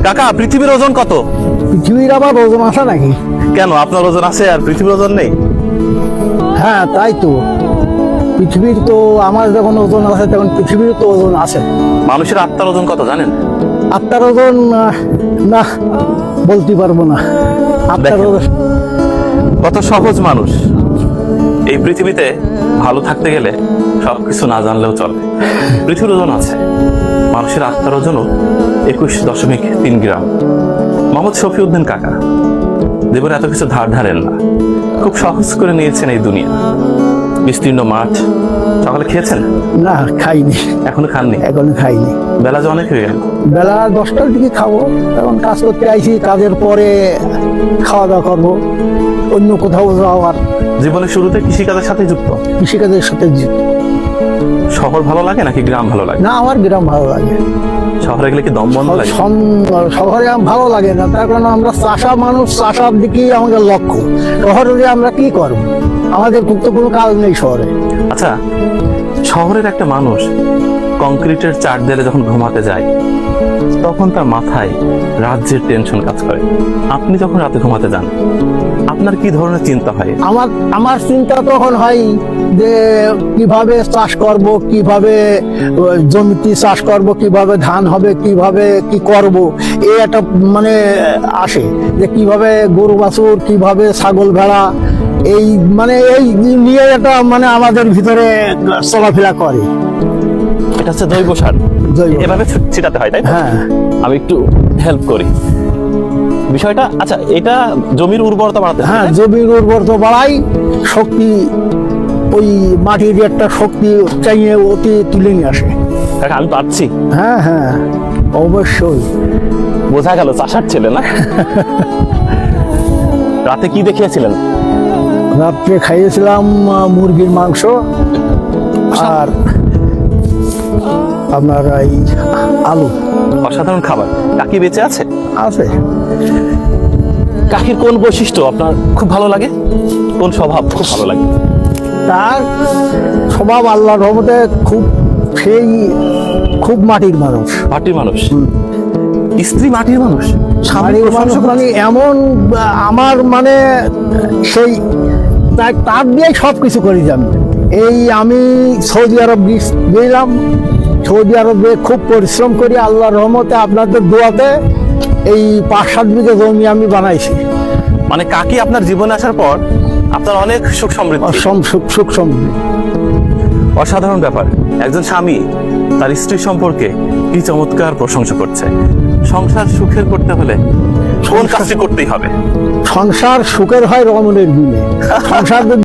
কাকা, পৃথিবীর ওজন কত? পৃথিবীর আবার ওজন আছে নাকি? কেন, আপনার ওজন আছে আর পৃথিবীর ওজন নেই? হ্যাঁ তাই তো, পৃথিবীর তো আমার যখন ওজন আছে তখন পৃথিবীর তো ওজন আছে। মানুষের আত্মার ওজন কত জানেন? আত্মার ওজন না, বলতে পারবো না। আত্মার দেখেন। ওজন কত সহজ মানুষ। এই পৃথিবীতে ভালো থাকতে গেলে সবকিছু না জানলেও চলে। পৃথিবীর ওজন আছে, মানুষের আত্মার ওজনও 21.3 গ্রাম। মোহাম্মদ শফিউদ্দিন কাকা জীবনে এত কিছু ধার ধারেন না, খুব সহজ করে নিয়েছেন এই দুনিয়া। বিস্তীর্ণ মাঠ। সকালে খেয়েছেন? না, খাইনি, এখনো খাননি? এখনো খাইনি। বেলা যে অনেক হয়ে গেল। বেলা 10টার দিকে খাবো, এখন কাজ করতে আইছি, কাজের পরে খাওয়া দাওয়া করবো, অন্য কোথাও যাওয়ার। জীবনের শুরুতে কৃষিকাজের সাথে যুক্ত। কৃষিকাজের সাথে শহর ভালো লাগে নাকি গ্রাম ভালো লাগে? না, আমার গ্রাম ভালো লাগে। শহরে গেলে কি দম বন্ধ লাগে? শহরে ভালো লাগে না, তার কারণ আমরা চাষা মানুষ, চাষার দিকেই আমাদের লক্ষ্য। শহরে যে আমরা কি করবো, আমাদের তো কোনো কাজ নেই শহরে। আচ্ছা, শহরের একটা মানুষ কংক্রিটের চার দেয়ালে যখন ঘুমাতে যায় তখন তার মাথায় রাজ্যের টেনশন কাজ করে। আপনি যখন রাতে ঘুমাতে যান আপনার কি ধরনের চিন্তা হয়? আমার চিন্তা তখন হয় যে কিভাবে চাষ করব, কিভাবে জমিতে চাষ করব, কিভাবে ধান হবে, কিভাবে কি করব, এই একটা মানে আসে যে কিভাবে গরু বাছুর, কিভাবে ছাগল ভেড়া, এই মানে এই নিয়ে একটা মানে আমাদের ভিতরে চলাফেরা করে। এটা হচ্ছে জৈব সার, জৈব। এভাবে ছিটাতে হয়, তাই না? হ্যাঁ, আমি একটু হেল্প করি বিষয়টা। আচ্ছা, এটা জমির উর্বরতা বাড়াতে হয়, হ্যাঁ, তাই না? জমির উর্বরতা বাড়াই, শক্তি, ওই মাটির একটা শক্তি চাইয়ে অতি তুলে নিয়ে আসে। কাকা, আমি পাচ্ছি। হ্যাঁ হ্যাঁ, অবশ্যই। বোঝা গেল চাষার ছেলে না। রাতে কি দেখিয়েছিলেন? রাত্রে খাইয়েছিলাম মুরগির মাংস আর আপনার এই আলু। অসাধারণ খাবার। কাকি বেঁচে আছে? আছে। কাকির কোন বৈশিষ্ট্য আপনার খুব ভালো লাগে? কোন স্বভাব খুব ভালো লাগে? তার স্বভাব আল্লাহর রহমতে খুব মাটির মানুষ। মাটির মানুষ? স্ত্রী মাটির মানুষ? স্বামী মাটির মানুষ মানে এমন, আমার মানে সেই তার দিয়ে সবকিছু করি যাবে। এই আমি সৌদি আরব গেলাম, সৌদি আরবে খুব পরিশ্রম করি, আল্লাহর রহমতে আপনাদের দোয়াতে এই 5-7 বিঘা জমি আমি বানাইছি। মানে কাকি আপনার জীবনে আসার পর আপনার অনেক সুখ সমৃদ্ধি। সুখ সমৃদ্ধি। অসাধারণ ব্যাপার। একজন স্বামী তার স্ত্রী সম্পর্কে কি চমৎকার প্রশংসা করছে। সংসার সুখের করতে হলে কোন কাজটি করতেই হবে? সংসার সুখের হয় রমণের বিলে। সংসার